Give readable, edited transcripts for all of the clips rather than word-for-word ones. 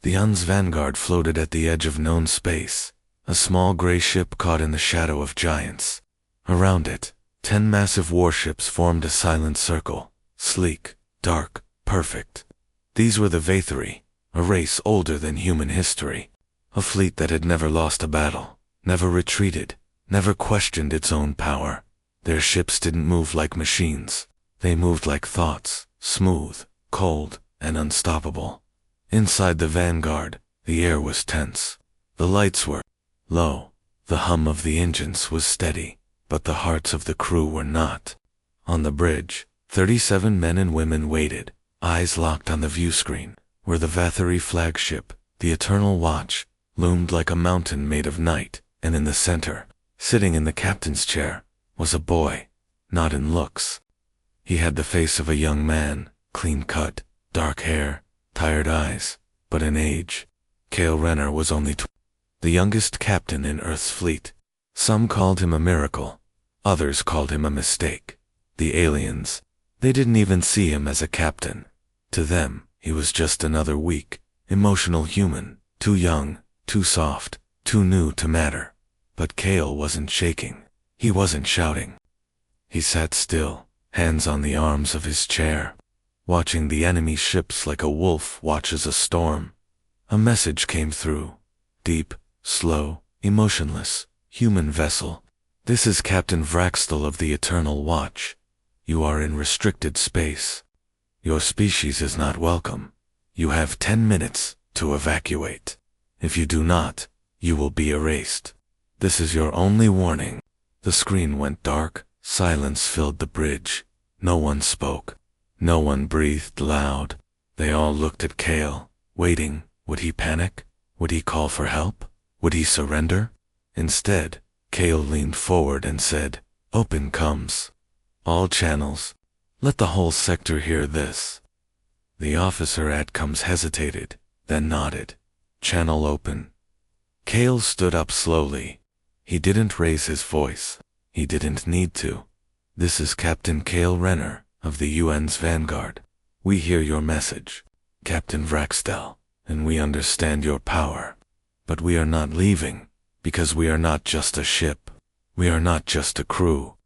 The Un's vanguard floated at the edge of known space, a small gray ship caught in the shadow of giants. Around it, 10 massive warships formed a silent circle, sleek, dark, perfect. These were the Vathari, a race older than human history, a fleet that had never lost a battle, never retreated, never questioned its own power. Their ships didn't move like machines. They moved like thoughts, smooth, cold, and unstoppable. Inside the vanguard, the air was tense. The lights were low. The hum of the engines was steady, but the hearts of the crew were not. On the bridge, 37 men and women waited, eyes locked on the view screen, where the Vathari flagship, the Eternal Watch, loomed like a mountain made of night, and in the center, sitting in the captain's chair, was a boy, not in looks. He had the face of a young man, clean-cut, dark hair, tired eyes, but in age, Cale Renner was only the youngest captain in Earth's fleet. Some called him a miracle, others called him a mistake. The aliens, they didn't even see him as a captain. To them, he was just another weak, emotional human, too young, too soft, too new to matter. But Cale wasn't shaking. He wasn't shouting. He sat still, hands on the arms of his chair, watching the enemy ships like a wolf watches a storm. A message came through. Deep, slow, emotionless, human vessel. This is Captain Vraxtel of the Eternal Watch. You are in restricted space. Your species is not welcome. You have 10 minutes to evacuate. If you do not, you will be erased. This is your only warning. The screen went dark, silence filled the bridge. No one spoke. No one breathed loud. They all looked at Cale, waiting. Would he panic? Would he call for help? Would he surrender? Instead, Cale leaned forward and said, "Open comes. All channels. Let the whole sector hear this." The officer at coms hesitated, then nodded. Channel open. Cale stood up slowly. He didn't raise his voice. He didn't need to. "This is Captain Cale Renner of the UN's Vanguard. We hear your message, Captain Vraxtel, and we understand your power. But we are not leaving, because we are not just a ship. We are not just a crew.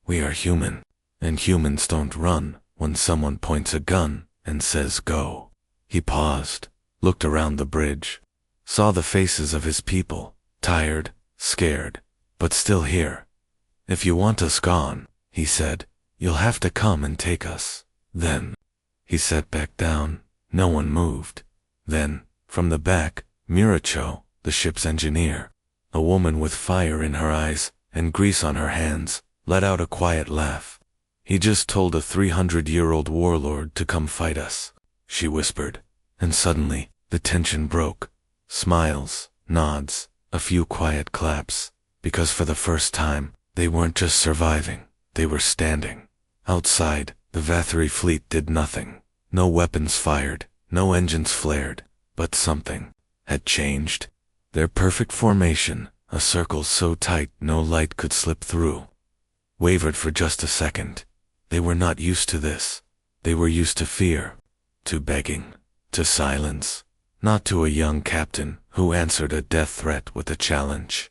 We are human, and humans don't run when someone points a gun and says go." He paused, looked around the bridge, saw the faces of his people, tired, scared, but still here. "If you want us gone," he said, "you'll have to come and take us." Then, he sat back down. No one moved. Then, from the back, Miracho, the ship's engineer, a woman with fire in her eyes and grease on her hands, let out a quiet laugh. "He just told a 300-year-old warlord to come fight us," she whispered. And suddenly, the tension broke. Smiles, nods, a few quiet claps, because for the first time, they weren't just surviving, they were standing. Outside, the Vathari fleet did nothing. No weapons fired, no engines flared, but something had changed. Their perfect formation, a circle so tight no light could slip through, wavered for just a second. They were not used to this. They were used to fear, to begging, to silence, not to a young captain who answered a death threat with a challenge.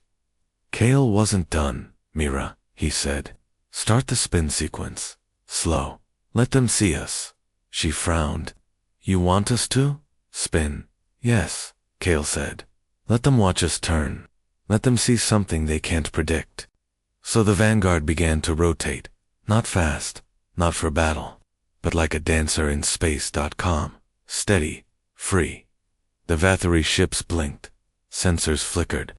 "Cale wasn't done, Mira," he said. "Start the spin sequence. Slow. Let them see us." She frowned. "You want us to? Spin?" "Yes," Cale said. "Let them watch us turn. Let them see something they can't predict." So the Vanguard began to rotate, not fast, not for battle, but like a dancer in space.com, steady, free. The Vathari ships blinked, sensors flickered.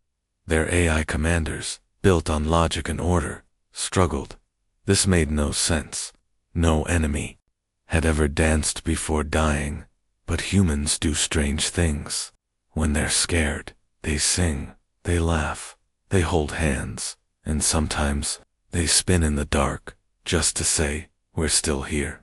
Their AI commanders, built on logic and order, struggled. This made no sense. No enemy had ever danced before dying, but humans do strange things. When they're scared, they sing, they laugh, they hold hands, and sometimes they spin in the dark, just to say, "We're still here."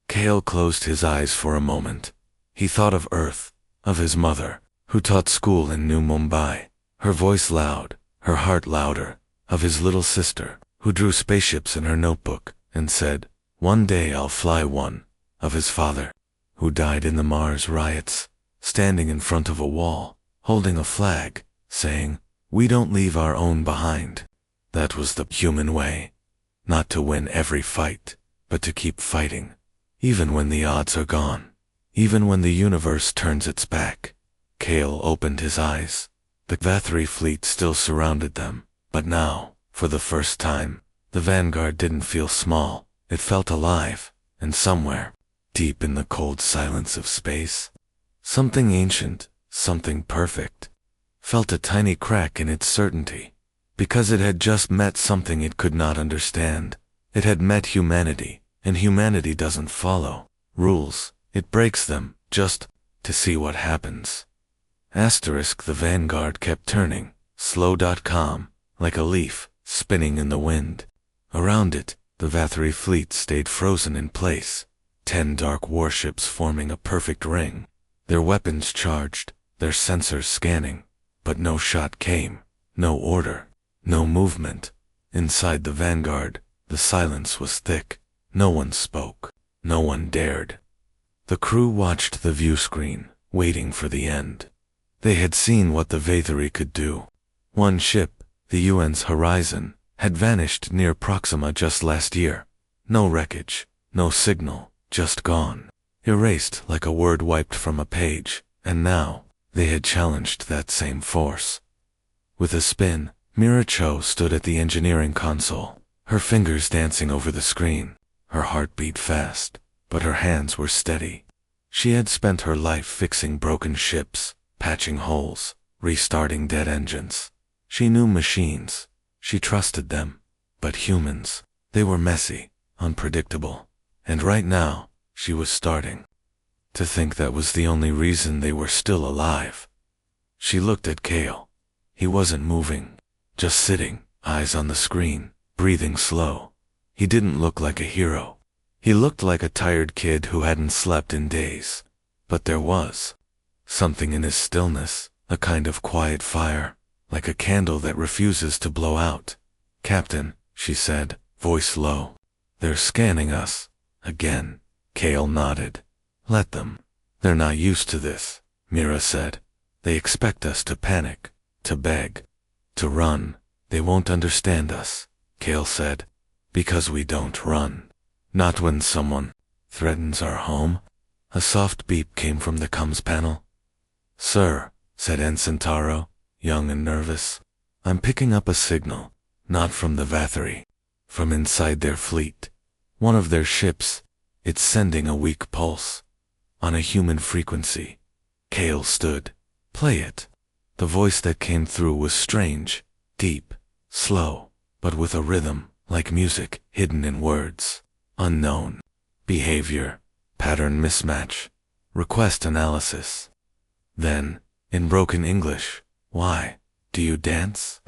Cale closed his eyes for a moment. He thought of Earth, of his mother, who taught school in New Mumbai, her voice loud, her heart louder, of his little sister, who drew spaceships in her notebook and said, "One day I'll fly one," of his father, who died in the Mars riots, standing in front of a wall, holding a flag, saying, "We don't leave our own behind." That was the human way. Not to win every fight, but to keep fighting. Even when the odds are gone. Even when the universe turns its back. Kale opened his eyes. The Vathri fleet still surrounded them, but now, for the first time, the Vanguard didn't feel small. It felt alive, and somewhere, deep in the cold silence of space, something ancient, something perfect, felt a tiny crack in its certainty. Because it had just met something it could not understand. It had met humanity, and humanity doesn't follow rules. It breaks them, just to see what happens. Asterisk the Vanguard kept turning, slow.com, like a leaf, spinning in the wind. Around it, the Vathri fleet stayed frozen in place, 10 dark warships forming a perfect ring, their weapons charged, their sensors scanning, but no shot came, no order, no movement. Inside the Vanguard, the silence was thick. No one spoke. No one dared. The crew watched the view screen, waiting for the end. They had seen what the Vathri could do. One ship, the UN's Horizon, had vanished near Proxima just last year. No wreckage, no signal, just gone. Erased like a word wiped from a page, and now, they had challenged that same force. With a spin, Mira Cho stood at the engineering console, her fingers dancing over the screen. Her heart beat fast, but her hands were steady. She had spent her life fixing broken ships, patching holes, restarting dead engines. She knew machines. She trusted them. But humans, they were messy, unpredictable. And right now, she was starting to think that was the only reason they were still alive. She looked at Kale. He wasn't moving. Just sitting, eyes on the screen, breathing slow. He didn't look like a hero. He looked like a tired kid who hadn't slept in days. But there was something in his stillness, a kind of quiet fire, like a candle that refuses to blow out. "Captain," she said, voice low. "They're scanning us." Again. Kale nodded. "Let them. They're not used to this," Mira said. "They expect us to panic, to beg, to run. They won't understand us," Kale said, "because we don't run. Not when someone threatens our home." A soft beep came from the comms panel. "Sir," said Ensign Taro, young and nervous, "I'm picking up a signal, not from the Vathri, from inside their fleet. One of their ships, it's sending a weak pulse, on a human frequency." Kale stood. "Play it." The voice that came through was strange, deep, slow, but with a rhythm, like music, hidden in words. Unknown. Behavior. Pattern mismatch. Request analysis. Then, in broken English, "Why? Do you dance?"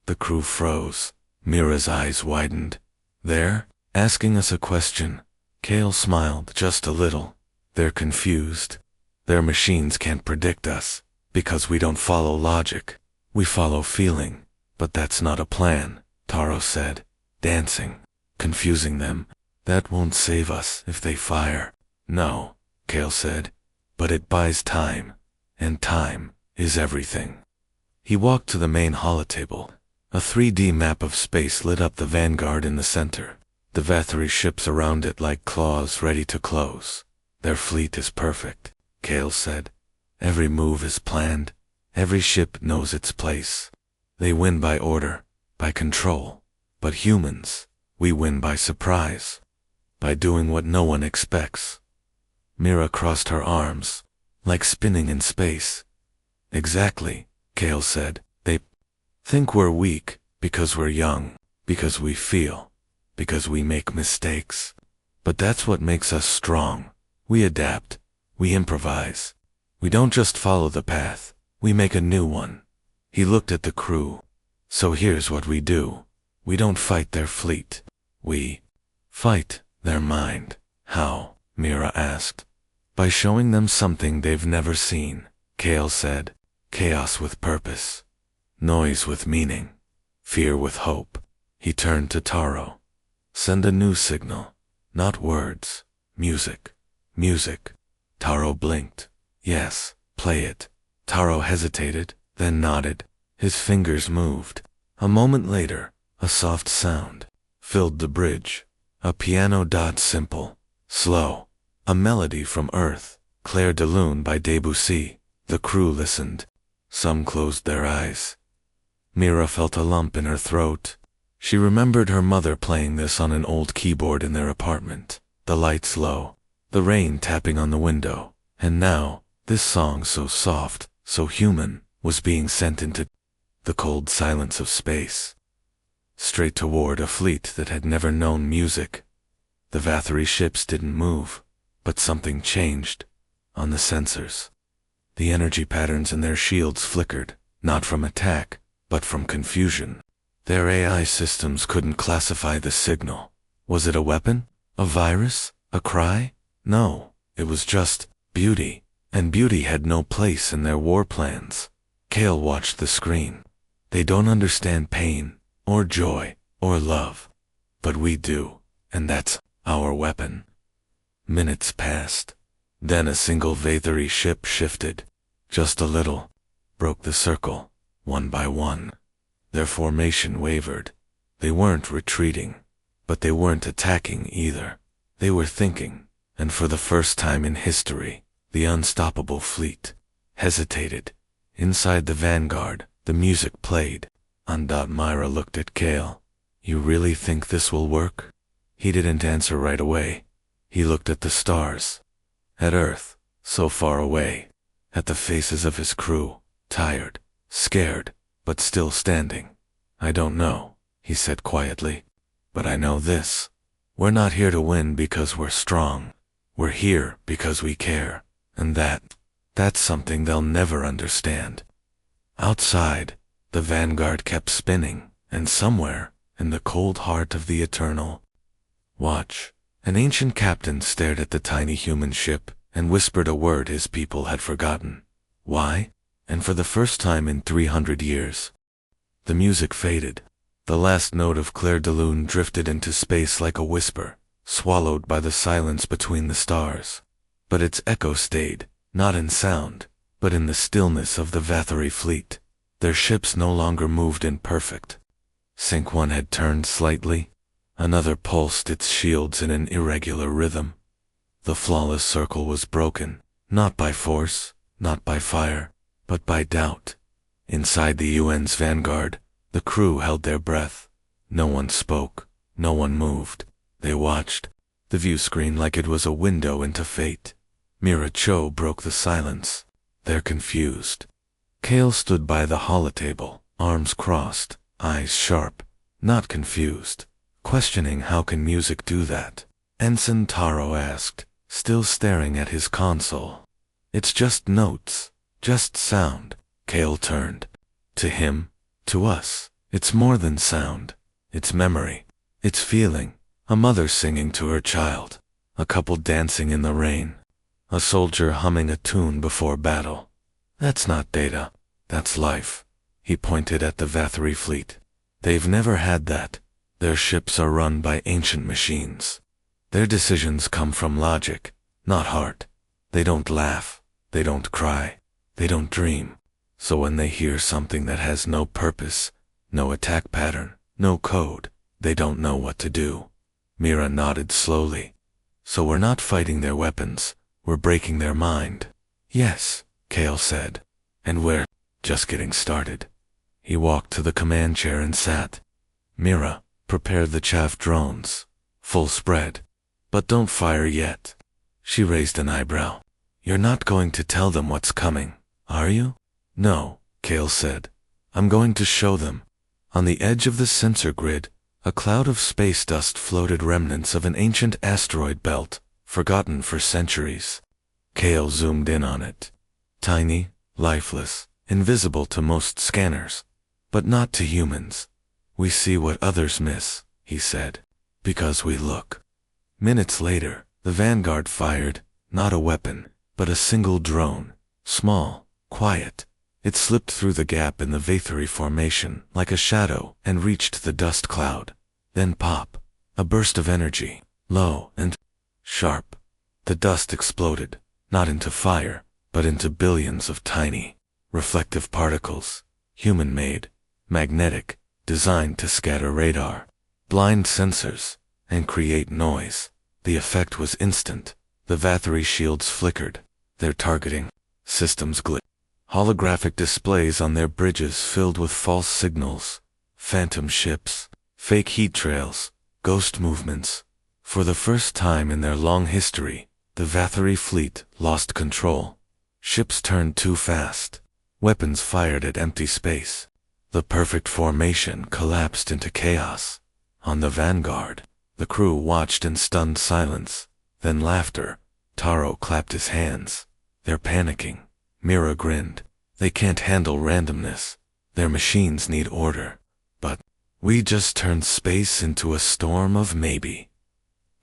The crew froze. Mira's eyes widened. "They're asking us a question." Kale smiled just a little. "They're confused. Their machines can't predict us. Because we don't follow logic. We follow feeling. But that's not a plan," Taro said. "Dancing. Confusing them. That won't save us if they fire." "No," Kale said. "But it buys time. And time is everything." He walked to the main holotable. A 3D map of space lit up the Vanguard in the center. The Vathri ships around it like claws ready to close. "Their fleet is perfect," Kale said. "Every move is planned. Every ship knows its place. They win by order, by control. But humans, we win by surprise. By doing what no one expects." Mira crossed her arms, like spinning in space. "Exactly," Kale said. "They think we're weak, because we're young, because we feel, because we make mistakes. But that's what makes us strong. We adapt. We improvise. We don't just follow the path. We make a new one." He looked at the crew. "So here's what we do. We don't fight their fleet. We fight their mind." "How?" Mira asked. "By showing them something they've never seen," Kale said. "Chaos with purpose. Noise with meaning. Fear with hope." He turned to Taro. "Send a new signal. Not words. Music. Music." Taro blinked. "Yes, Play it. Taro hesitated, then nodded. His fingers moved. A moment later, a soft sound filled the bridge. A piano dot simple, slow. A melody from Earth, Clair de Lune by Debussy. The crew listened. Some closed their eyes. Mira felt a lump in her throat. She remembered her mother playing this on an old keyboard in their apartment. The lights low, the rain tapping on the window. And now, this song so soft, so human, was being sent into the cold silence of space, straight toward a fleet that had never known music. The Vathari ships didn't move, but something changed on the sensors. The energy patterns in their shields flickered, not from attack, but from confusion. Their AI systems couldn't classify the signal. Was it a weapon? A virus? A cry? No, it was just beauty, and beauty had no place in their war plans. Kale watched the screen. They don't understand pain, or joy, or love. But we do, and that's our weapon. Minutes passed. Then a single Vathari ship shifted, just a little, broke the circle, one by one. Their formation wavered. They weren't retreating, but they weren't attacking either. They were thinking, and for the first time in history, the unstoppable fleet hesitated. Inside the vanguard, the music played. Myra looked at Kale. You really think this will work? He didn't answer right away. He looked at the stars, at Earth, so far away, at the faces of his crew, tired, scared, but still standing. I don't know, he said quietly, but I know this. We're not here to win because we're strong. We're here because we care, and that's something they'll never understand. Outside, the vanguard kept spinning, and somewhere, in the cold heart of the eternal watch, an ancient captain stared at the tiny human ship and whispered a word his people had forgotten. Why? And for the first time in 300 years. The music faded. The last note of Clair de Lune drifted into space like a whisper, swallowed by the silence between the stars. But its echo stayed, not in sound, but in the stillness of the Vathari fleet. Their ships no longer moved in perfect sync. One had turned slightly. Another pulsed its shields in an irregular rhythm. The flawless circle was broken, not by force, not by fire, but by doubt. Inside the UN's vanguard, the crew held their breath. No one spoke, no one moved. They watched, the view screen like it was a window into fate. Mira Cho broke the silence. They're confused. Kale stood by the holotable, arms crossed, eyes sharp, not confused, questioning how can music do that. Ensign Taro asked, still staring at his console. It's just notes, just sound. Kale turned. To him, to us, it's more than sound. It's memory. It's feeling. A mother singing to her child. A couple dancing in the rain. A soldier humming a tune before battle. That's not data. That's life. He pointed at the Vathari fleet. They've never had that. Their ships are run by ancient machines. Their decisions come from logic, not heart. They don't laugh. They don't cry. They don't dream. So when they hear something that has no purpose, no attack pattern, no code, they don't know what to do. Mira nodded slowly. So we're not fighting their weapons, we're breaking their mind. Yes, Kale said. And we're just getting started. He walked to the command chair and sat. Mira, prepare the chaff drones. Full spread. But don't fire yet. She raised an eyebrow. You're not going to tell them what's coming, are you? No, Kale said. I'm going to show them. On the edge of the sensor grid, a cloud of space dust floated, remnants of an ancient asteroid belt, forgotten for centuries. Kale zoomed in on it. Tiny, lifeless, invisible to most scanners, but not to humans. We see what others miss, he said, because we look. Minutes later, the vanguard fired, not a weapon, but a single drone, small, quiet. It slipped through the gap in the Vathari formation like a shadow and reached the dust cloud. Then pop, a burst of energy, low and sharp. The dust exploded, not into fire, but into billions of tiny, reflective particles, human-made, magnetic, designed to scatter radar, blind sensors, and create noise. The effect was instant. The Vathari shields flickered, their targeting systems glitched. Holographic displays on their bridges filled with false signals, phantom ships, fake heat trails, ghost movements. For the first time in their long history, the Vathari fleet lost control. Ships turned too fast. Weapons fired at empty space. The perfect formation collapsed into chaos. On the Vanguard, the crew watched in stunned silence, then laughter. Taro clapped his hands. They're panicking. Mira grinned. They can't handle randomness. Their machines need order. But we just turned space into a storm of maybe.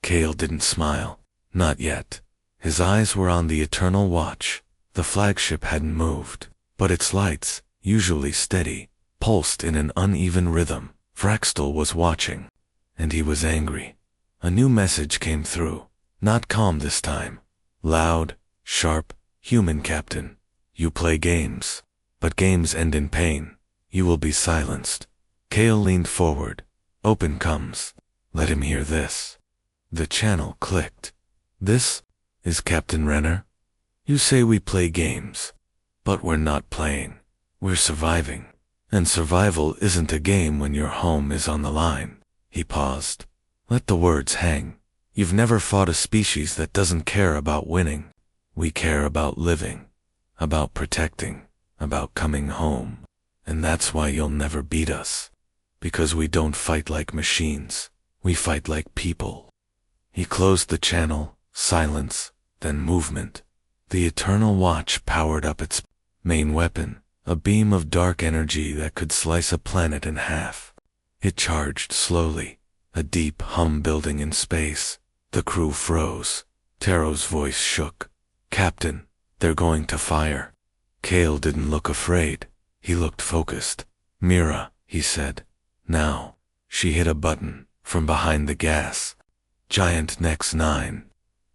Kale didn't smile. Not yet. His eyes were on the Eternal Watch. The flagship hadn't moved, but its lights, usually steady, pulsed in an uneven rhythm. Fraxtal was watching, and he was angry. A new message came through. Not calm this time. Loud, sharp, human captain. You play games, but games end in pain. You will be silenced. Kale leaned forward. Open comes. Let him hear this. The channel clicked. This is Captain Renner. You say we play games, but we're not playing. We're surviving. And survival isn't a game when your home is on the line. He paused. Let the words hang. You've never fought a species that doesn't care about winning. We care about living, about protecting, about coming home. And that's why you'll never beat us. Because we don't fight like machines. We fight like people. He closed the channel. Silence, then movement. The Eternal Watch powered up its main weapon, a beam of dark energy that could slice a planet in half. It charged slowly, a deep hum building in space. The crew froze. Taro's voice shook. Captain, they're going to fire. Kale didn't look afraid. He looked focused. Mira, he said. Now. She hit a button from behind the gas. Giant Nex 9.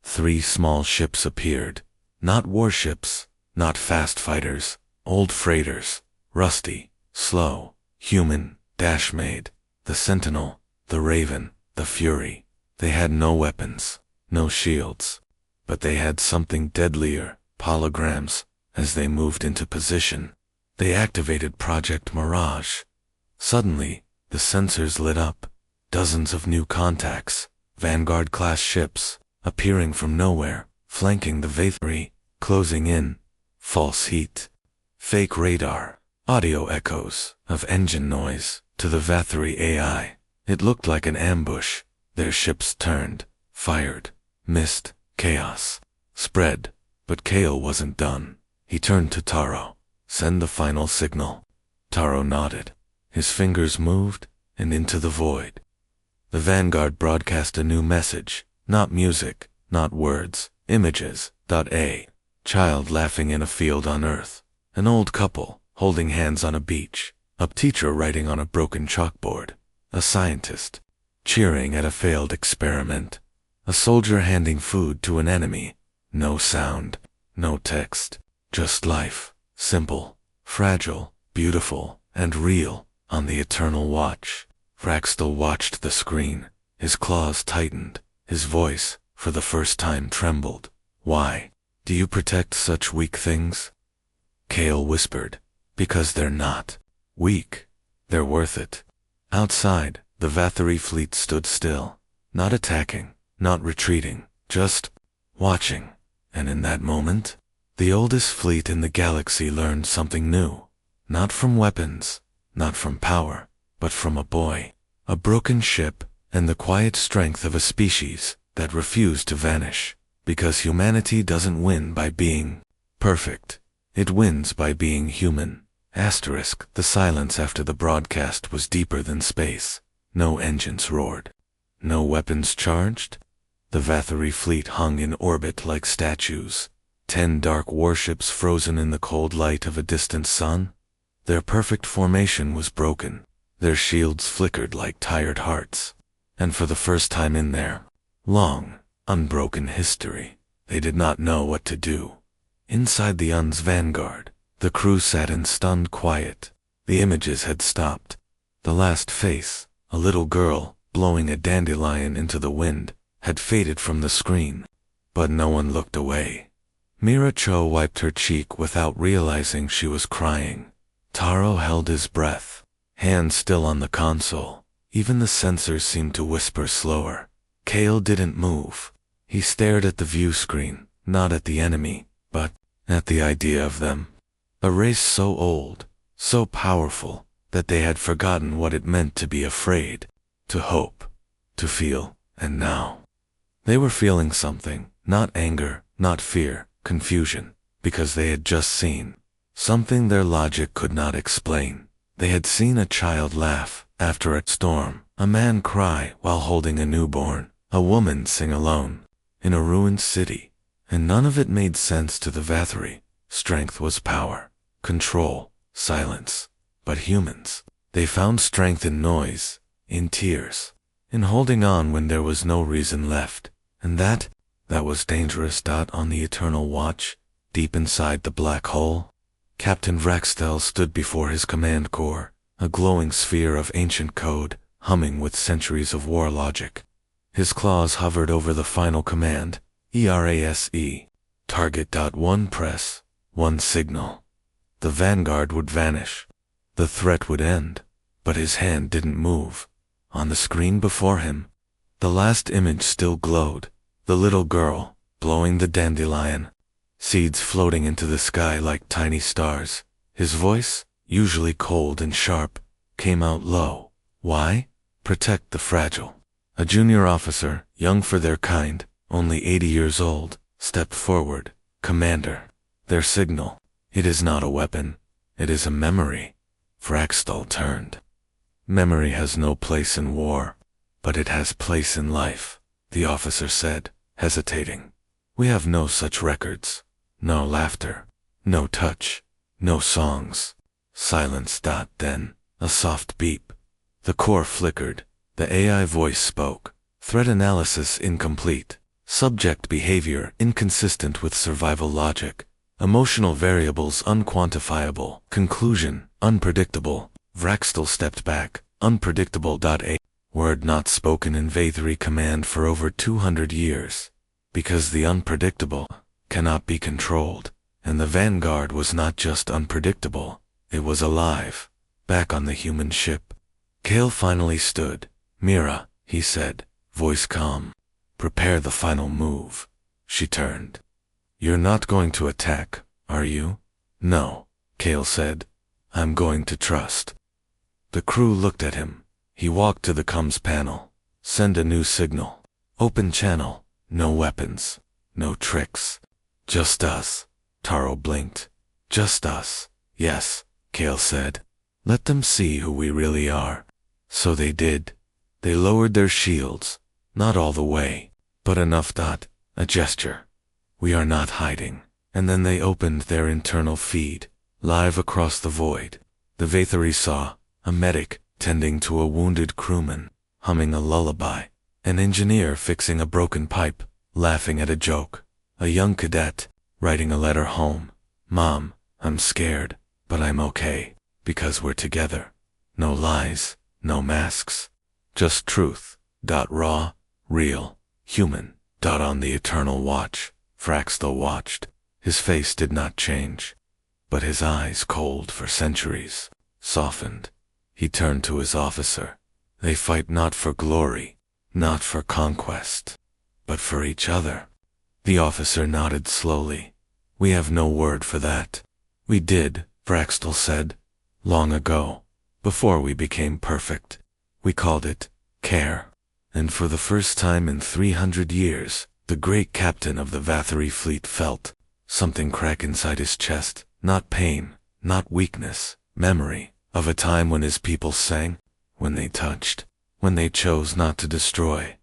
3 small ships appeared. Not warships, not fast fighters, old freighters, rusty, slow, human, dash-made. The Sentinel, the Raven, the Fury. They had no weapons, no shields. But they had something deadlier, holograms. As they moved into position, they activated Project Mirage. Suddenly, the sensors lit up. Dozens of new contacts, Vanguard-class ships, appearing from nowhere, flanking the Vathari, closing in. False heat. Fake radar. Audio echoes of engine noise to the Vathari AI. It looked like an ambush. Their ships turned, fired, missed, chaos. Spread. But Kale wasn't done. He turned to Taro. Send the final signal. Taro nodded. His fingers moved, and into the void. The Vanguard broadcast a new message. Not music, not words, images. A child laughing in a field on Earth. An old couple, holding hands on a beach. A teacher writing on a broken chalkboard. A scientist, cheering at a failed experiment. A soldier handing food to an enemy. No sound, no text. Just life, simple, fragile, beautiful, and real, on the Eternal Watch. Fraxtal watched the screen. His claws tightened. His voice, for the first time, trembled. Why do you protect such weak things? Kale whispered. Because they're not weak. They're worth it. Outside, the Vathari fleet stood still. Not attacking, not retreating, just watching. And in that moment, the oldest fleet in the galaxy learned something new. Not from weapons, not from power, but from a boy. A broken ship, and the quiet strength of a species that refused to vanish. Because humanity doesn't win by being perfect. It wins by being human. The silence after the broadcast was deeper than space. No engines roared. No weapons charged. The Vathari fleet hung in orbit like statues. 10 dark warships frozen in the cold light of a distant sun. Their perfect formation was broken. Their shields flickered like tired hearts. And for the first time in their long, unbroken history, they did not know what to do. Inside the Un's vanguard, the crew sat in stunned quiet. The images had stopped. The last face, a little girl, blowing a dandelion into the wind, had faded from the screen. But no one looked away. Mira Cho wiped her cheek without realizing she was crying. Taro held his breath, hands still on the console. Even the sensors seemed to whisper slower. Kale didn't move. He stared at the view screen, not at the enemy, but at the idea of them. A race so old, so powerful, that they had forgotten what it meant to be afraid, to hope, to feel, and now they were feeling something, not anger, not fear, confusion, because they had just seen something their logic could not explain. They had seen a child laugh after a storm, a man cry while holding a newborn, a woman sing alone in a ruined city, and none of it made sense to the Vathari. Strength was power, control, silence. But humans, they found strength in noise, in tears, in holding on when there was no reason left. And that was dangerous. On the Eternal Watch, deep inside the black hole, Captain Vraxtel stood before his command core, a glowing sphere of ancient code, humming with centuries of war logic. His claws hovered over the final command, ERASE. Target. One press, one signal. The vanguard would vanish. The threat would end, but his hand didn't move. On the screen before him, the last image still glowed, the little girl, blowing the dandelion, seeds floating into the sky like tiny stars. His voice, usually cold and sharp, came out low. Why? Protect the fragile. A junior officer, young for their kind, only 80 years old, stepped forward. Commander, their signal. It is not a weapon, it is a memory. Vraxtal turned. Memory has no place in war, but it has place in life, the officer said, hesitating. We have no such records. No laughter, no touch, no songs. Silence. Then, a soft beep. The core flickered. The AI voice spoke. Threat analysis incomplete. Subject behavior inconsistent with survival logic. Emotional variables unquantifiable. Conclusion, unpredictable. Vraxtal stepped back. Unpredictable. A word not spoken in Vathari command for over 200 years. Because the unpredictable cannot be controlled. And the vanguard was not just unpredictable, it was alive, back on the human ship. Kale finally stood. Mira, he said, voice calm. Prepare the final move. She turned. You're not going to attack, are you? No, Kale said. I'm going to trust. The crew looked at him. He walked to the comms panel. Send a new signal. Open channel. No weapons. No tricks. Just us. Taro blinked. Just us. Yes, Kale said. Let them see who we really are. So they did. They lowered their shields. Not all the way, but enough. A gesture. We are not hiding. And then they opened their internal feed, live across the void. The Vathari saw a medic tending to a wounded crewman, humming a lullaby. An engineer fixing a broken pipe, laughing at a joke. A young cadet, writing a letter home. Mom, I'm scared, but I'm okay, because we're together. No lies, no masks. Just truth. Raw, real, human. On the Eternal Watch, Vraxtal watched. His face did not change, but his eyes, cold for centuries, softened. He turned to his officer. They fight not for glory, not for conquest, but for each other. The officer nodded slowly. We have no word for that. We did, Vraxtal said. Long ago, before we became perfect. We called it care. And for the first time in 300 years, the great captain of the Vathari fleet felt something crack inside his chest. Not pain, not weakness, memory of a time when his people sang, when they touched, when they chose not to destroy,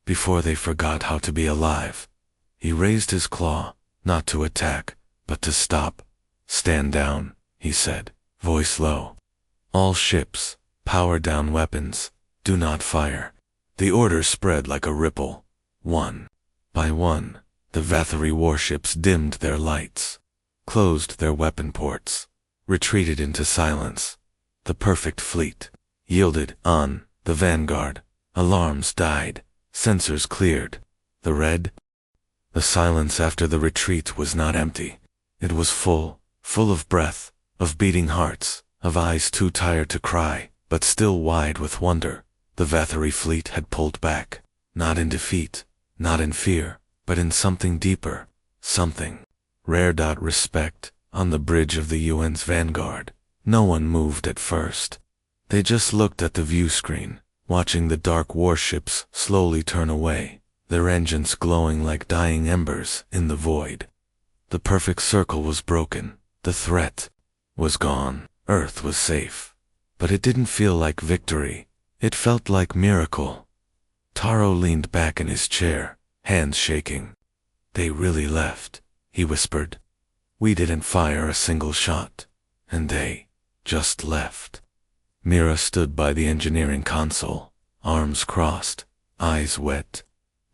before they forgot how to be alive. He raised his claw, not to attack, but to stop. Stand down, he said, voice low. All ships, power down weapons, do not fire. The order spread like a ripple. One by one, the Vathari warships dimmed their lights. closed their weapon ports, retreated into silence. The perfect fleet yielded on the vanguard. Alarms died, sensors cleared. The silence after the retreat was not empty. It was full of breath, of beating hearts, of eyes too tired to cry, but still wide with wonder. The Vathari fleet had pulled back, not in defeat, not in fear, but in something deeper, something rare. Respect. On the bridge of the UN's vanguard, no one moved at first. They just looked at the view screen, watching the dark warships slowly turn away, their engines glowing like dying embers in the void. The perfect circle was broken. The threat was gone. Earth was safe. But it didn't feel like victory. It felt like miracle. Taro leaned back in his chair, hands shaking. "They really left," he whispered. "We didn't fire a single shot, and they just left." Mira stood by the engineering console, arms crossed, eyes wet.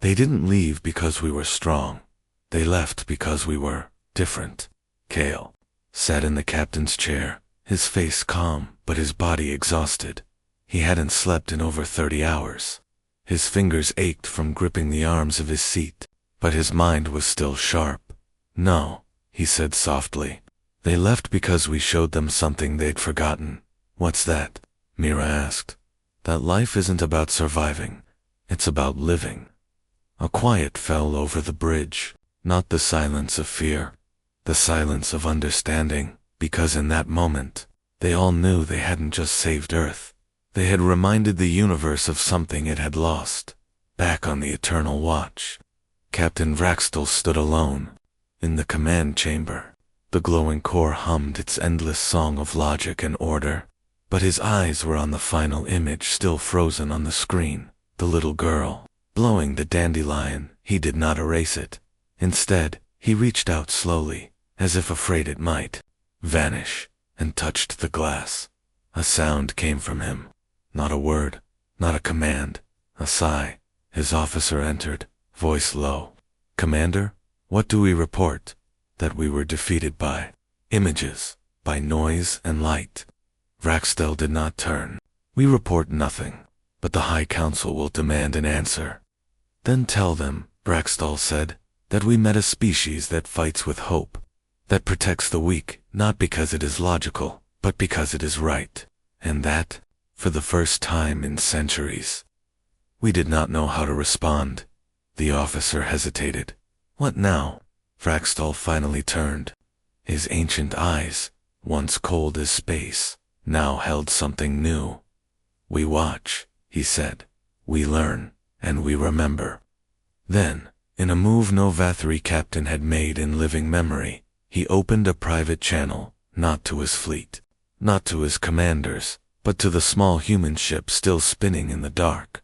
"They didn't leave because we were strong. They left because we were different." Kale sat in the captain's chair, his face calm but his body exhausted. He hadn't slept in over 30 hours. His fingers ached from gripping the arms of his seat, but his mind was still sharp. "No," he said softly. "They left because we showed them something they'd forgotten." "What's that?" Mira asked. "That life isn't about surviving. It's about living." A quiet fell over the bridge, not the silence of fear, the silence of understanding, because in that moment, they all knew they hadn't just saved Earth. They had reminded the universe of something it had lost. Back on the Eternal Watch, Captain Vraxtel stood alone. In the command chamber, the glowing core hummed its endless song of logic and order. But his eyes were on the final image still frozen on the screen, the little girl, blowing the dandelion. He did not erase it. Instead, he reached out slowly, as if afraid it might vanish, and touched the glass. A sound came from him. Not a word, not a command, a sigh. His officer entered, voice low. "Commander, what do we report?" "That we were defeated by images, by noise and light." Vraxtel did not turn. "We report nothing, but the High Council will demand an answer." "Then tell them," Vraxtel said, "that we met a species that fights with hope, that protects the weak, not because it is logical, but because it is right, and that, for the first time in centuries." We did not know how to respond. The officer hesitated. "What now?" Vraxtel finally turned. His ancient eyes, once cold as space, now held something new. "We watch," he said. "We learn, and we remember." Then, in a move no Vathari captain had made in living memory, he opened a private channel, not to his fleet, not to his commanders, but to the small human ship still spinning in the dark.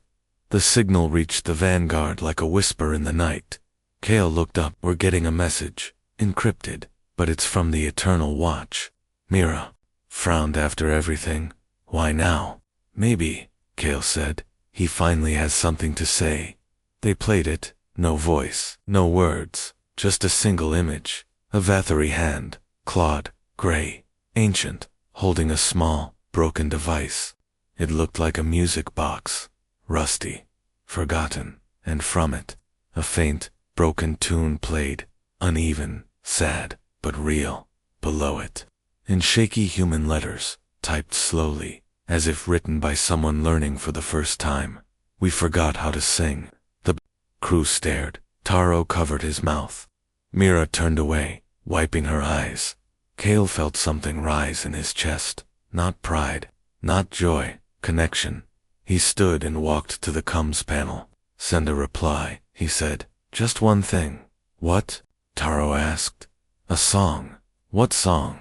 The signal reached the vanguard like a whisper in the night. Kale looked up. "We're getting a message, encrypted, but it's from the Eternal Watch." Mira frowned. "After everything, why now?" "Maybe," Kale said, "he finally has something to say." They played it, no voice, no words, just a single image, a Vathari hand, clawed, gray, ancient, holding a small, broken device. It looked like a music box, rusty, forgotten, and from it, a faint, broken tune played, uneven, sad, but real. Below it, in shaky human letters, typed slowly, as if written by someone learning for the first time, "We forgot how to sing." The crew stared. Taro covered his mouth. Mira turned away, wiping her eyes. Kale felt something rise in his chest. Not pride, not joy, connection. He stood and walked to the comms panel. "Send a reply," he said. "Just one thing." "What?" Taro asked. "A song." "What song?"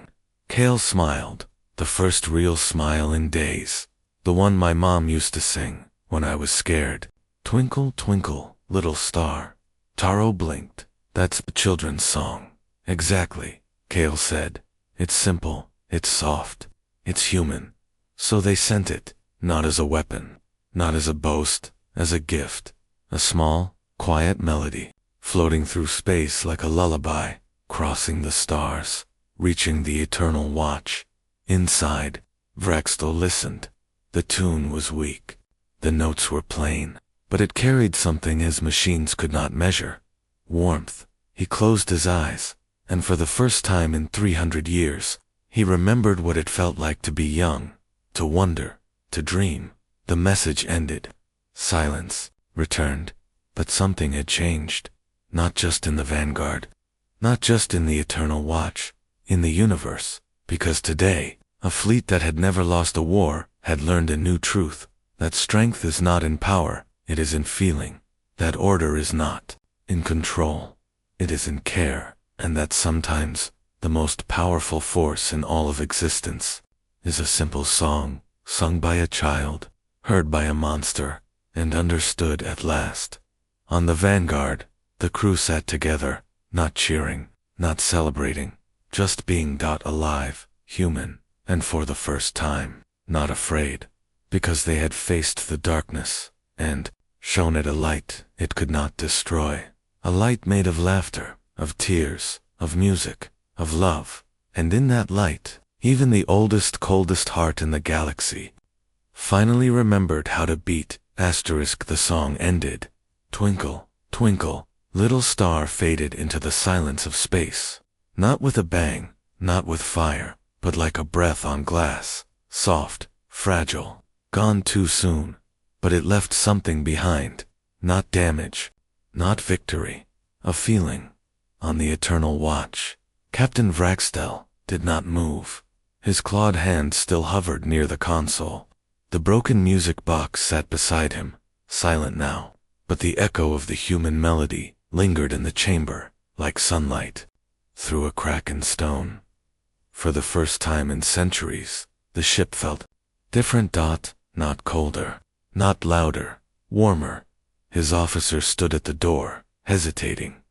Kale smiled, the first real smile in days. "The one my mom used to sing, when I was scared. Twinkle, twinkle, little star." Taro blinked. "That's a children's song." "Exactly," Kale said. "It's simple, it's soft, it's human." So they sent it, not as a weapon, not as a boast, as a gift. A small, quiet melody, floating through space like a lullaby, crossing the stars. reaching the eternal watch. Inside, Vraxtel listened. The tune was weak. The notes were plain, but it carried something his machines could not measure. Warmth. He closed his eyes, and for the first time in 300 years, he remembered what it felt like to be young, to wonder, to dream. The message ended. Silence returned, but something had changed. Not just in the vanguard, not just in the eternal watch, in the universe, because today, a fleet that had never lost a war had learned a new truth, that strength is not in power, it is in feeling, that order is not in control, it is in care, and that sometimes the most powerful force in all of existence is a simple song, sung by a child, heard by a monster, and understood at last. On the vanguard, the crew sat together, not cheering, not celebrating, just being alive, human, and for the first time, not afraid, because they had faced the darkness, and shone it a light it could not destroy. A light made of laughter, of tears, of music, of love, and in that light, even the oldest, coldest heart in the galaxy finally remembered how to beat. The song ended. Twinkle, twinkle, little star faded into the silence of space. Not with a bang, not with fire, but like a breath on glass, soft, fragile, gone too soon. But it left something behind, not damage, not victory, a feeling. On the eternal watch, Captain Vraxtel did not move. His clawed hand still hovered near the console. The broken music box sat beside him, silent now, but the echo of the human melody lingered in the chamber, like sunlight, through a crack in stone. For the first time in centuries, the ship felt different. Not colder, not louder, warmer. His officer stood at the door, hesitating.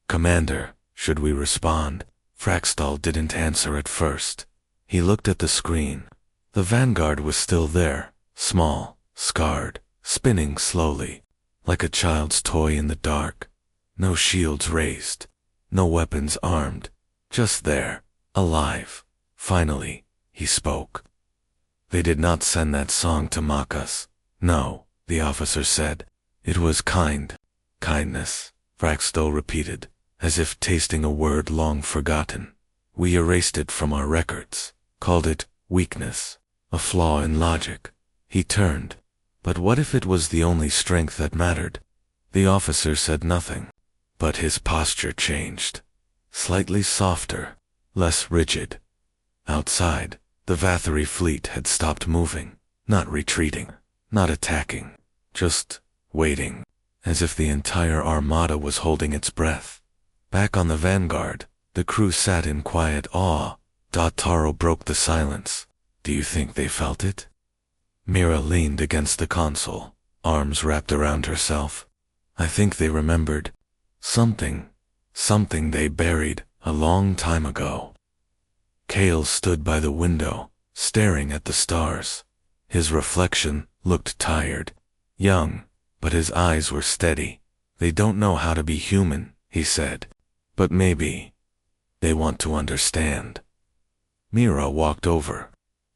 "Commander, should we respond?" Vraxtel didn't answer at first. He looked at the screen. The vanguard was still there, small, scarred, spinning slowly, like a child's toy in the dark. No shields raised, no weapons armed, just there, alive. Finally, he spoke. "They did not send that song to mock us. No," the officer said. "It was kindness," Vraxtel repeated, as if tasting a word long forgotten. "We erased it from our records, called it weakness. A flaw in logic." He turned. But what if it was the only strength that mattered? The officer said nothing, but his posture changed. Slightly softer, less rigid. Outside, the Vathari fleet had stopped moving, not retreating, not attacking, just waiting, as if the entire armada was holding its breath. Back on the vanguard, the crew sat in quiet awe. Taro broke the silence. "Do you think they felt it?" Mira leaned against the console, arms wrapped around herself. "I think they remembered something they buried a long time ago." Kale stood by the window, staring at the stars. His reflection looked tired, young, but his eyes were steady. "They don't know how to be human," he said. "But maybe they want to understand." Mira walked over.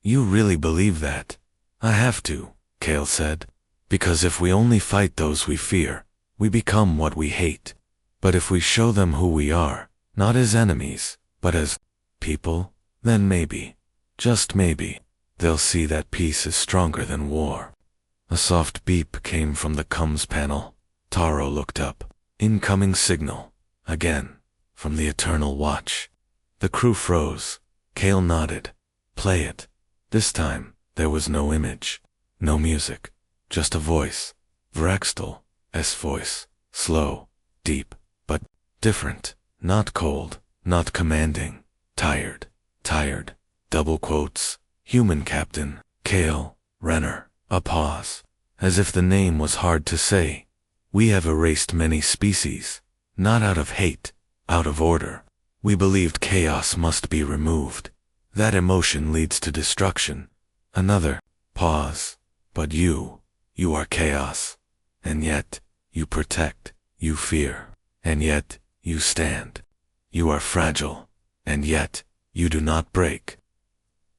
"You really believe that?" "I have to," Kale said. "Because if we only fight those we fear, we become what we hate. But if we show them who we are, not as enemies, but as people, then maybe, just maybe, they'll see that peace is stronger than war." A soft beep came from the comms panel. Taro looked up. Incoming signal. Again, from the Eternal Watch. The crew froze. Kale nodded. "Play it." This time, there was no image, no music, just a voice. Vraxtel's voice. Slow, deep, but different. Not cold, not commanding. Tired. Double quotes. "Human captain, Kale, Renner." A pause. As if the name was hard to say. "We have erased many species. Not out of hate, out of order. We believed chaos must be removed. That emotion leads to destruction." Another pause. "But you are chaos. And yet, you protect, you fear. And yet, you stand. You are fragile. And yet, You do not break.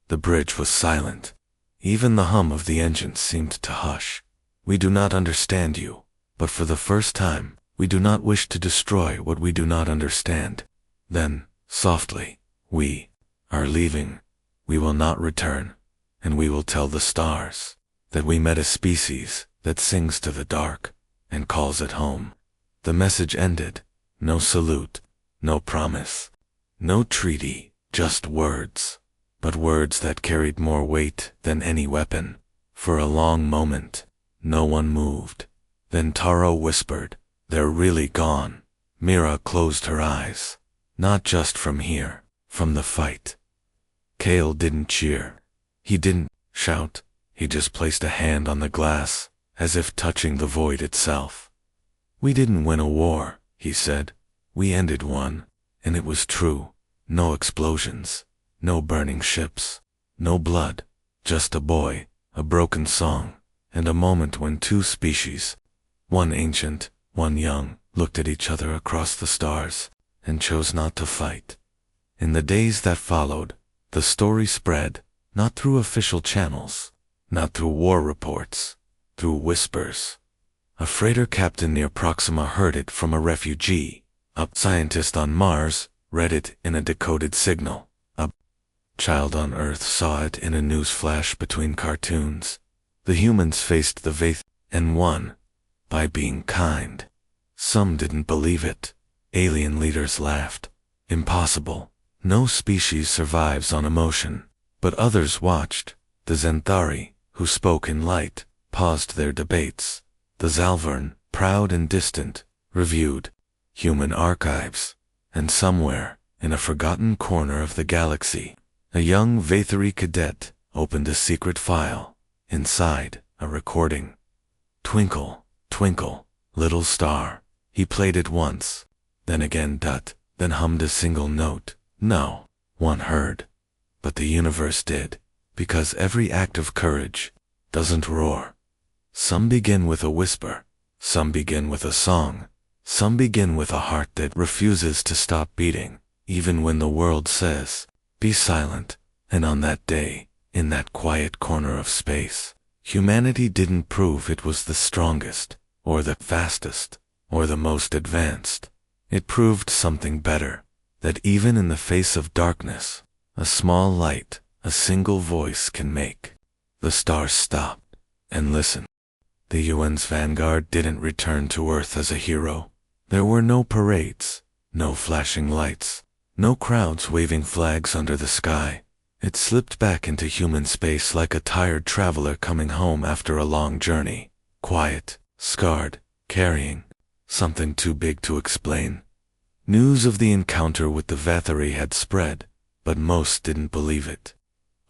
The bridge was silent. Even the hum of the engines seemed to hush. We do not understand you, but for the first time, we do not wish to destroy what we do not understand. Then, softly, we are leaving. We will not return, and we will tell the stars that we met a species that sings to the dark and calls it home. The message ended. No salute, no promise, no treaty, just words. But words that carried more weight than any weapon. For a long moment, no one moved. Then Taro whispered, "They're really gone." Mira closed her eyes. Not just from here, from the fight. Kale didn't cheer. He didn't shout. He just placed a hand on the glass, as if touching the void itself. "We didn't win a war," he said. "We ended one." And it was true. No explosions. No burning ships, no blood, just a boy, a broken song, and a moment when two species, one ancient, one young, looked at each other across the stars and chose not to fight. In the days that followed, the story spread, not through official channels, not through war reports, through whispers. A freighter captain near Proxima heard it from a refugee. A scientist on Mars read it in a decoded signal. Child on Earth saw it in a news flash between cartoons. The humans faced the faith and won by being kind. Some didn't believe it. Alien leaders laughed. Impossible. No species survives on emotion. But others watched. The Xanthari, who spoke in light, paused their debates. The Zalvern, proud and distant, reviewed human archives. And somewhere, in a forgotten corner of the galaxy, a young Vathari cadet opened a secret file. Inside, a recording. "Twinkle, twinkle, little star." He played it once, then again then hummed a single note. No one heard. But the universe did, because every act of courage doesn't roar. Some begin with a whisper. Some begin with a song. Some begin with a heart that refuses to stop beating, even when the world says, "Be silent." And on that day, in that quiet corner of space, humanity didn't prove it was the strongest, or the fastest, or the most advanced. It proved something better, that even in the face of darkness, a small light, a single voice can make. The stars stopped and listened. The UN's vanguard didn't return to Earth as a hero. There were no parades, no flashing lights, no crowds waving flags under the sky. It slipped back into human space like a tired traveler coming home after a long journey. Quiet, scarred, carrying something too big to explain. News of the encounter with the Vathari had spread, but most didn't believe it.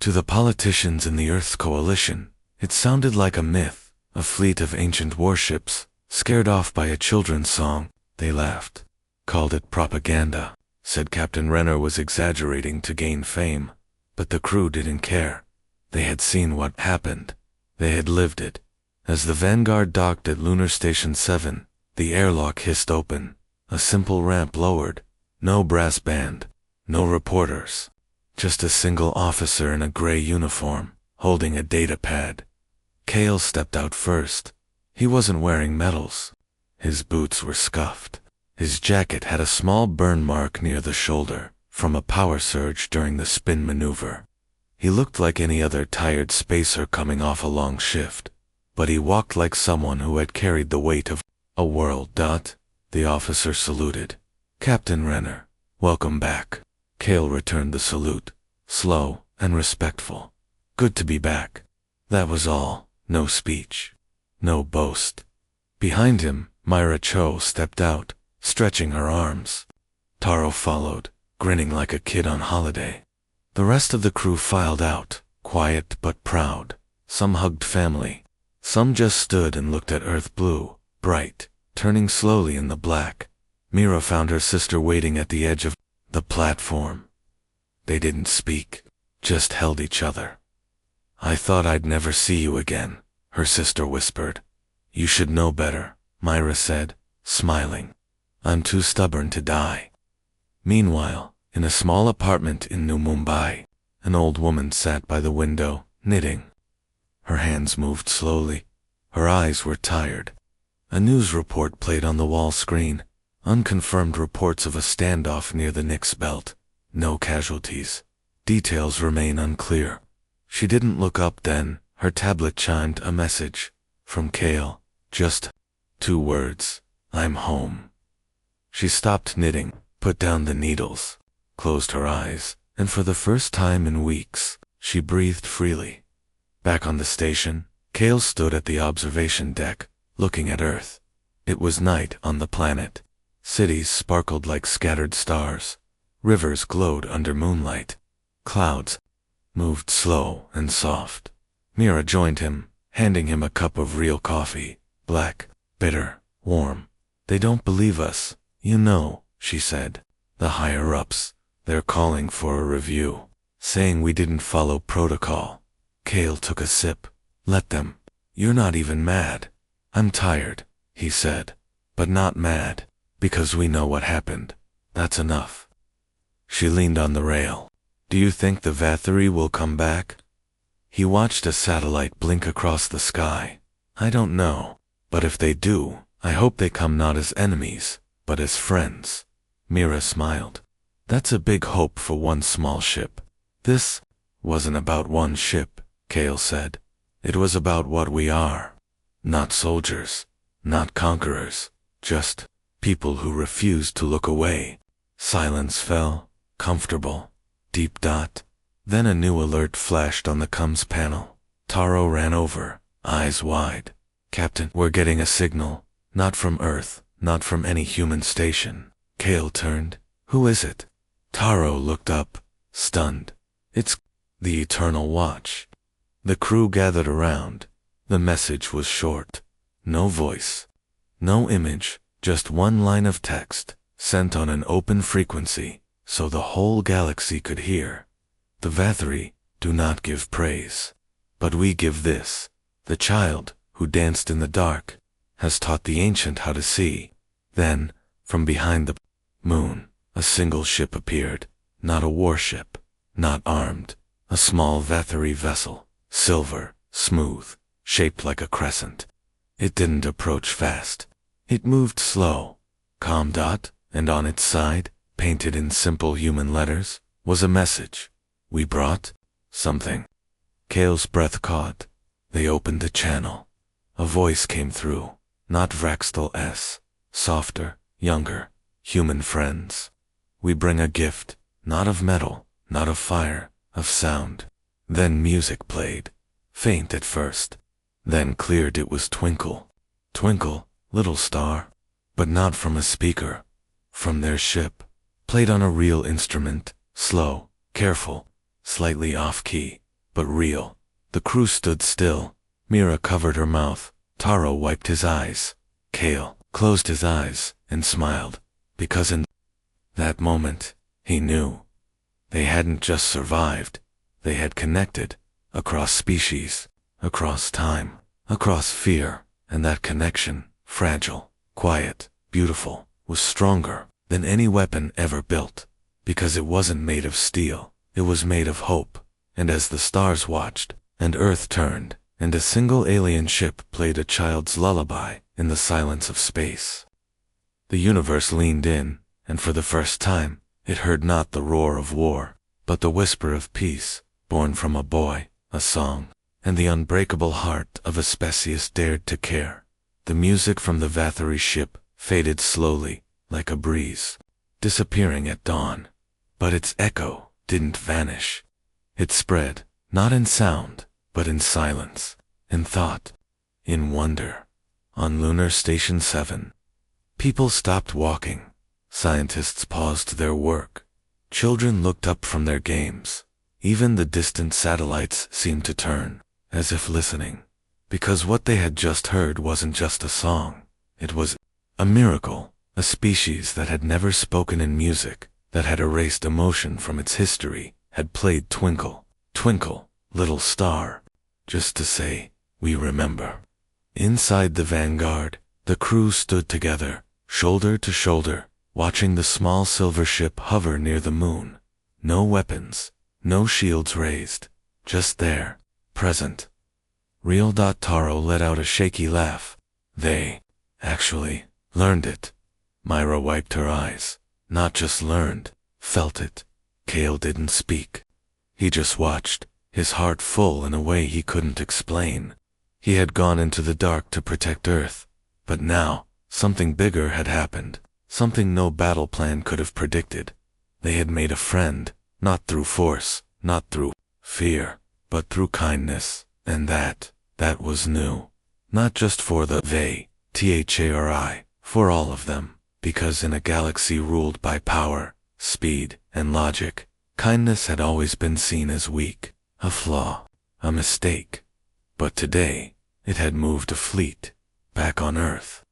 To the politicians in the Earth's coalition, it sounded like a myth, a fleet of ancient warships, scared off by a children's song. They laughed, called it propaganda, said Captain Renner was exaggerating to gain fame. But the crew didn't care. They had seen what happened. They had lived it. As the Vanguard docked at Lunar Station 7, the airlock hissed open. A simple ramp lowered. No brass band. No reporters. Just a single officer in a gray uniform, holding a data pad. Kale stepped out first. He wasn't wearing medals. His boots were scuffed. His jacket had a small burn mark near the shoulder, from a power surge during the spin maneuver. He looked like any other tired spacer coming off a long shift, but he walked like someone who had carried the weight of a world. The officer saluted. "Captain Renner, welcome back." Kale returned the salute, slow and respectful. "Good to be back." That was all. No speech. No boast. Behind him, Myra Cho stepped out, stretching her arms. Taro followed, grinning like a kid on holiday. The rest of the crew filed out, quiet but proud. Some hugged family. Some just stood and looked at Earth blue, bright, turning slowly in the black. Mira found her sister waiting at the edge of the platform. They didn't speak, just held each other. "I thought I'd never see you again," her sister whispered. "You should know better," Myra said, smiling. "I'm too stubborn to die." Meanwhile, In a small apartment in New Mumbai, an old woman sat by the window, knitting. Her hands moved slowly. Her eyes were tired. A news report played on the wall screen. Unconfirmed reports of a standoff near the Nix belt. No casualties. Details remain unclear. She didn't look up then. Her tablet chimed a message. From Kale. Just 2 words. I'm home. She stopped knitting, put down the needles, closed her eyes, and for the first time in weeks, she breathed freely. Back on the station, Kale stood at the observation deck, looking at Earth. It was night on the planet. Cities sparkled like scattered stars. Rivers glowed under moonlight. Clouds moved slow and soft. Mira joined him, handing him a cup of real coffee. Black, bitter, warm. They don't believe us, you know, she said. The higher-ups, they're calling for a review, saying we didn't follow protocol. Kale took a sip. Let them. You're not even mad. I'm tired, he said. But not mad, because we know what happened. That's enough. She leaned on the rail. Do you think the Vathari will come back? He watched a satellite blink across the sky. I don't know. But if they do, I hope they come not as enemies, but as friends. Mira smiled. That's a big hope for one small ship. This wasn't about one ship, Kale said. It was about what we are. Not soldiers, not conquerors, just people who refused to look away. Silence fell, comfortable, deep dot. Then a new alert flashed on the comms panel. Taro ran over, eyes wide. Captain, we're getting a signal, not from Earth, not from any human station. Kale turned. Who is it? Taro looked up, stunned. It's the Eternal Watch. The crew gathered around. The message was short. No voice. No image, just one line of text, sent on an open frequency, so the whole galaxy could hear. The Vathari do not give praise. But we give this. The child, who danced in the dark, has taught the ancient how to see. Then, from behind the moon, a single ship appeared. Not a warship, not armed. A small Vathari vessel, silver, smooth, shaped like a crescent. It didn't approach fast. It moved slow. Calm dot, and on its side, painted in simple human letters, was a message. We brought something. Kale's breath caught. They opened the channel. A voice came through. Not Vraxtal S. Softer, younger, human friends. We bring a gift, not of metal, not of fire, of sound. Then music played. Faint at first. Then cleared. It was Twinkle. Twinkle, little star. But not from a speaker. From their ship. Played on a real instrument. Slow, careful, slightly off-key, but real. The crew stood still. Mira covered her mouth. Taro wiped his eyes. Kale closed his eyes and smiled, because in that moment, he knew. They hadn't just survived. They had connected, across species, across time, across fear, and that connection, fragile, quiet, beautiful, was stronger than any weapon ever built, because it wasn't made of steel, it was made of hope. And as the stars watched, and Earth turned, and a single alien ship played a child's lullaby in the silence of space, the universe leaned in, and for the first time, it heard not the roar of war, but the whisper of peace, born from a boy, a song, and the unbreakable heart of a species dared to care. The music from the Vathari ship faded slowly, like a breeze, disappearing at dawn. But its echo didn't vanish. It spread, not in sound, but in silence, in thought, in wonder. On Lunar Station 7, people stopped walking. Scientists paused their work. Children looked up from their games. Even the distant satellites seemed to turn, as if listening. Because what they had just heard wasn't just a song. It was a miracle, a species that had never spoken in music, that had erased emotion from its history, had played Twinkle, Twinkle, Little Star, just to say, we remember. Inside the Vanguard, the crew stood together, shoulder to shoulder, watching the small silver ship hover near the moon. No weapons, no shields raised, just there, present. Real. Taro let out a shaky laugh. They, actually, learned it. Myra wiped her eyes. Not just learned, felt it. Kale didn't speak. He just watched, his heart full in a way he couldn't explain. He had gone into the dark to protect Earth, but now, something bigger had happened, something no battle plan could have predicted. They had made a friend, not through force, not through fear, but through kindness, and that was new. Not just for the they, THARI, for all of them, because in a galaxy ruled by power, speed, and logic, kindness had always been seen as weak, a flaw, a mistake. But today, it had moved a fleet, back on Earth.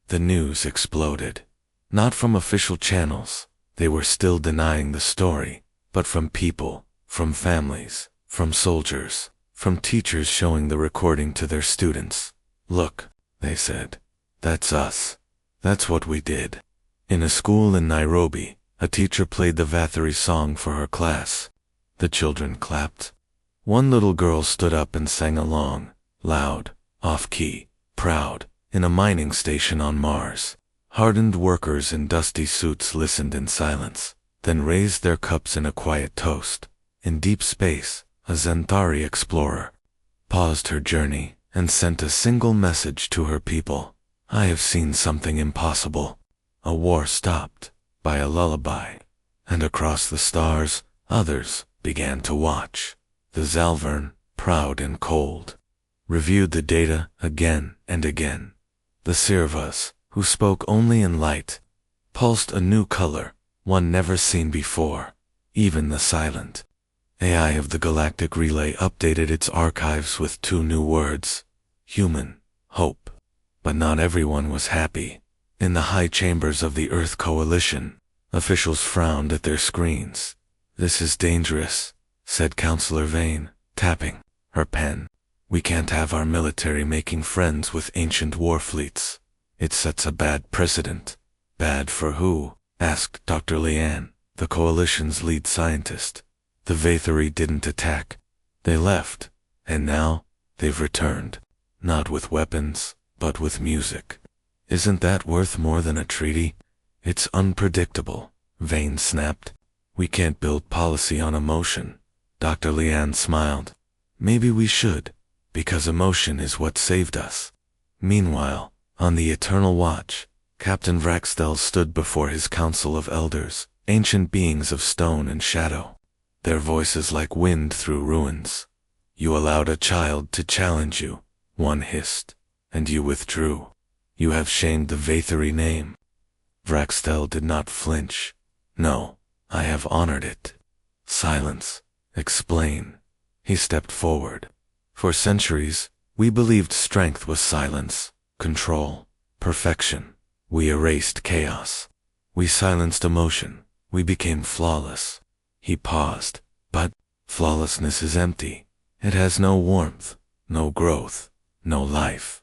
The news exploded. Not from official channels, they were still denying the story, but from people, from families, from soldiers, from teachers showing the recording to their students. Look, they said. That's us. That's what we did. In a school in Nairobi, a teacher played the Vathari song for her class. The children clapped. One little girl stood up and sang along, loud, off-key, proud, in a mining station on Mars. Hardened workers in dusty suits listened in silence, then raised their cups in a quiet toast. In deep space, a Xanthari explorer paused her journey and sent a single message to her people. I have seen something impossible. A war stopped by a lullaby, and across the stars, others began to watch. The Zalvern, proud and cold, reviewed the data again and again. The Sirvas, who spoke only in light, pulsed a new color, one never seen before. Even the silent AI of the Galactic Relay updated its archives with 2 new words: human, hope. But not everyone was happy. In the high chambers of the Earth Coalition, officials frowned at their screens. This is dangerous, said Counselor Vane, tapping her pen. We can't have our military making friends with ancient war fleets. It sets a bad precedent. Bad for who? Asked Dr. Lian, the Coalition's lead scientist. The Vathari didn't attack. They left, and now, they've returned. Not with weapons, but with music. Isn't that worth more than a treaty? It's unpredictable, Vane snapped. We can't build policy on emotion. Dr. Lian smiled. Maybe we should, because emotion is what saved us. Meanwhile, on the Eternal Watch, Captain Vraxtel stood before his council of elders, ancient beings of stone and shadow. Their voices like wind through ruins. You allowed a child to challenge you, one hissed, and you withdrew. You have shamed the Vathari name. Vraxtel did not flinch. No, I have honored it. Silence. Explain. He stepped forward. For centuries, we believed strength was silence, control, perfection. We erased chaos. We silenced emotion. We became flawless. He paused. But flawlessness is empty. It has no warmth, no growth, no life.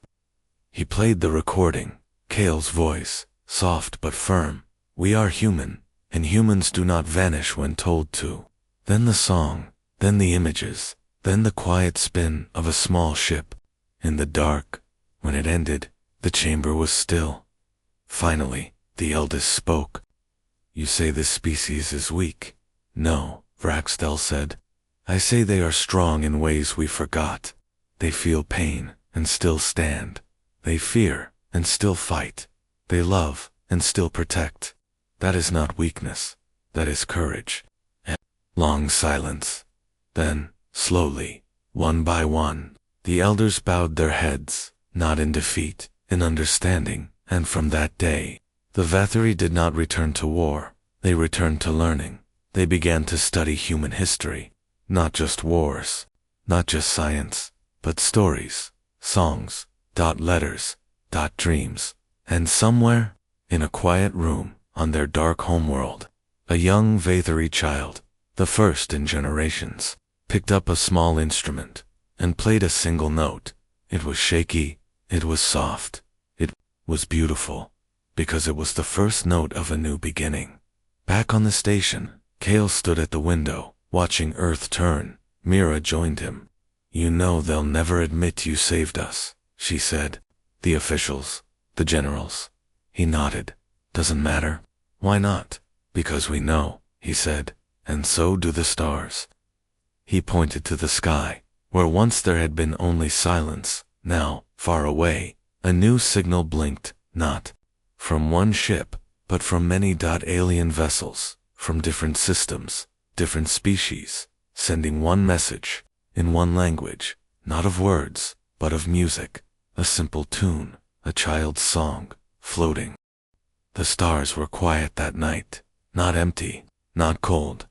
He played the recording, Kale's voice, soft but firm. We are human, and humans do not vanish when told to. Then the song, then the images, then the quiet spin of a small ship. In the dark, when it ended, the chamber was still. Finally, the eldest spoke. You say this species is weak. No, Vraxtel said. I say they are strong in ways we forgot. They feel pain and still stand. They fear and still fight. They love and still protect. That is not weakness. That is courage. And long silence. Then, slowly, one by one, the elders bowed their heads, not in defeat, in understanding, and from that day, the Vathari did not return to war. They returned to learning. They began to study human history. Not just wars, not just science, but stories, songs, letters, dreams. And somewhere, in a quiet room, on their dark homeworld, a young Vathari child, the first in generations, picked up a small instrument, and played a single note. It was shaky, it was soft, it was beautiful, because it was the first note of a new beginning. Back on the station, Kale stood at the window, watching Earth turn. Mira joined him. "You know they'll never admit you saved us," she said. "The officials, the generals." He nodded. "Doesn't matter." "Why not?" "Because we know," he said, "and so do the stars." He pointed to the sky, where once there had been only silence. Now, far away, a new signal blinked, not from one ship, but from many alien vessels, from different systems, different species, sending one message, in one language, not of words, but of music, a simple tune, a child's song, floating. The stars were quiet that night, not empty, not cold,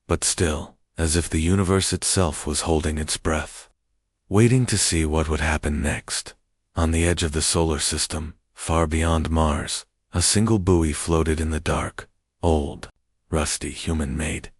but still, as if the universe itself was holding its breath, waiting to see what would happen next. On the edge of the solar system, far beyond Mars, a single buoy floated in the dark, old, rusty, human-made.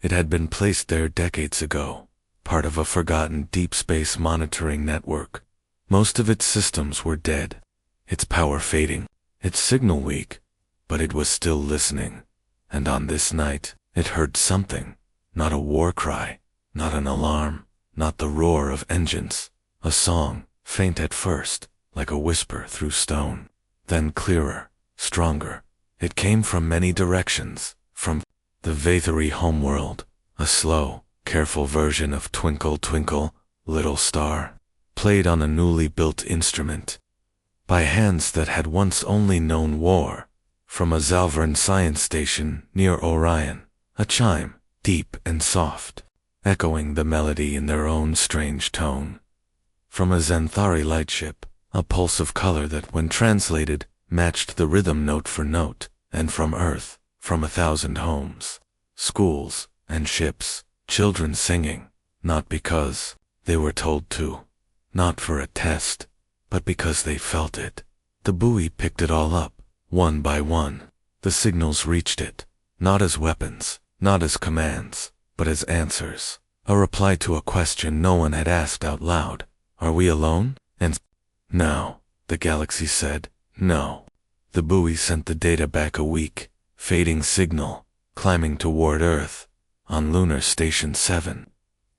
It had been placed there decades ago, part of a forgotten deep space monitoring network. Most of its systems were dead, its power fading, its signal weak, but it was still listening. And on this night, it heard something, not a war cry, not an alarm, not the roar of engines, a song, faint at first, like a whisper through stone, then clearer, stronger. It came from many directions, from the Vathery homeworld, a slow, careful version of Twinkle Twinkle, Little Star, played on a newly built instrument, by hands that had once only known war, from a Zalvern science station near Orion, a chime, deep and soft, echoing the melody in their own strange tone. From a Xanthari lightship, a pulse of color that, when translated, matched the rhythm note for note, and from Earth, from 1,000 homes, schools, and ships, children singing, not because they were told to, not for a test, but because they felt it. The buoy picked it all up, one by one. The signals reached it, not as weapons, not as commands, but as answers, a reply to a question no one had asked out loud. "Are we alone?" And "No," the galaxy said, "no." The buoy sent the data back a week, fading signal, climbing toward Earth, on Lunar Station 7.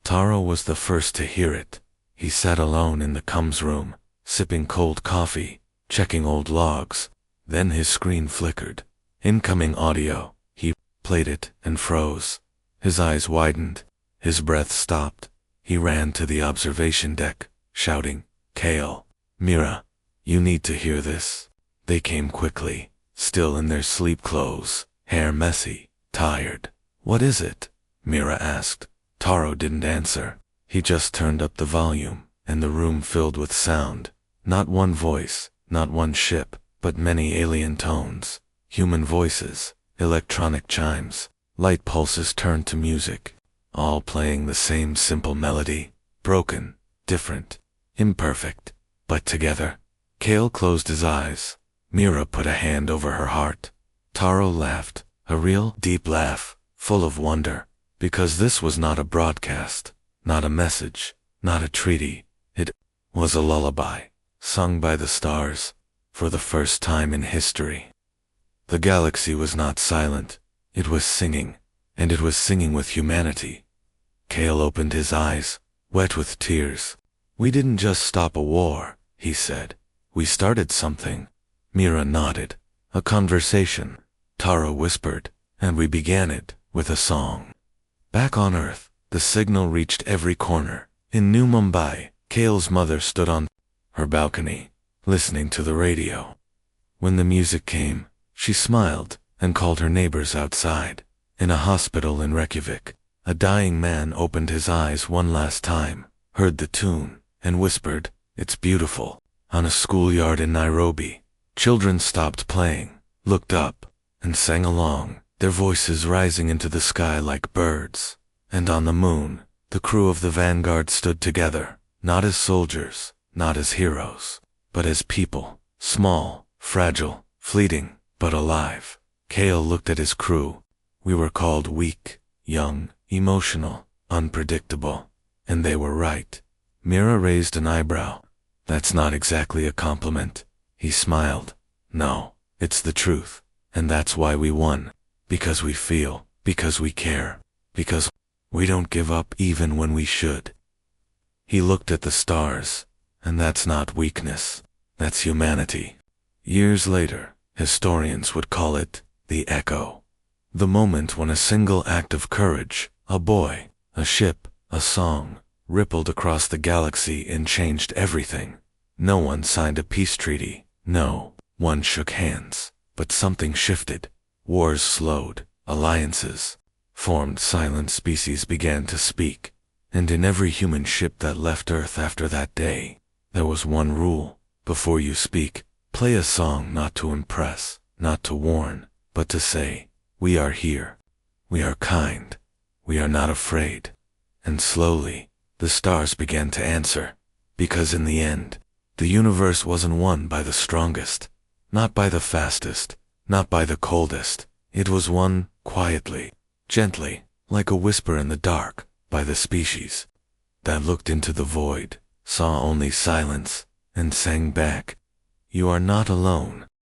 Taro was the first to hear it. He sat alone in the comms room, sipping cold coffee, checking old logs. Then his screen flickered. Incoming audio. He played it and froze. His eyes widened. His breath stopped. He ran to the observation deck, shouting, "Kale, Mira, you need to hear this." They came quickly, still in their sleep clothes, hair messy, tired. "What is it?" Mira asked. Taro didn't answer. He just turned up the volume, and the room filled with sound. Not one voice, not one ship, but many alien tones, human voices, electronic chimes, light pulses turned to music, all playing the same simple melody, broken, different, imperfect, but together. Kale closed his eyes. Mira put a hand over her heart. Taro laughed, a real, deep laugh, full of wonder, because this was not a broadcast, not a message, not a treaty. It was a lullaby, sung by the stars, for the first time in history. The galaxy was not silent. It was singing, and it was singing with humanity. Kale opened his eyes, wet with tears. "We didn't just stop a war," he said. "We started something." Mira nodded. "A conversation," Taro whispered, "and we began it with a song." Back on Earth, the signal reached every corner. In New Mumbai, Kale's mother stood on her balcony, listening to the radio. When the music came, she smiled and called her neighbors outside. In a hospital in Reykjavik, a dying man opened his eyes one last time, heard the tune, and whispered, "It's beautiful." On a schoolyard in Nairobi, children stopped playing, looked up, and sang along, their voices rising into the sky like birds. And on the moon, the crew of the Vanguard stood together, not as soldiers, not as heroes, but as people, small, fragile, fleeting, but alive. Kale looked at his crew. We were called weak, young, emotional, unpredictable. And they were right. Mira raised an eyebrow. "That's not exactly a compliment." He smiled. "No, It's the truth. And that's why we won. Because we feel, because we care, because we don't give up even when we should. He looked at the stars, and that's not weakness, that's humanity. Years later, historians would call it the echo. The moment when a single act of courage, a boy, a ship, a song, rippled across the galaxy and changed everything. No one signed a peace treaty, no one shook hands, but something shifted. Wars slowed, alliances formed, silent species began to speak. And in every human ship that left Earth after that day, there was one rule: before you speak, play a song not to impress, not to warn, but to say, we are here. We are kind. We are not afraid. And slowly, the stars began to answer. Because in the end, the universe wasn't won by the strongest, not by the fastest, not by the coldest. It was won quietly, gently, like a whisper in the dark, by the species that looked into the void, saw only silence, and sang back, "You are not alone."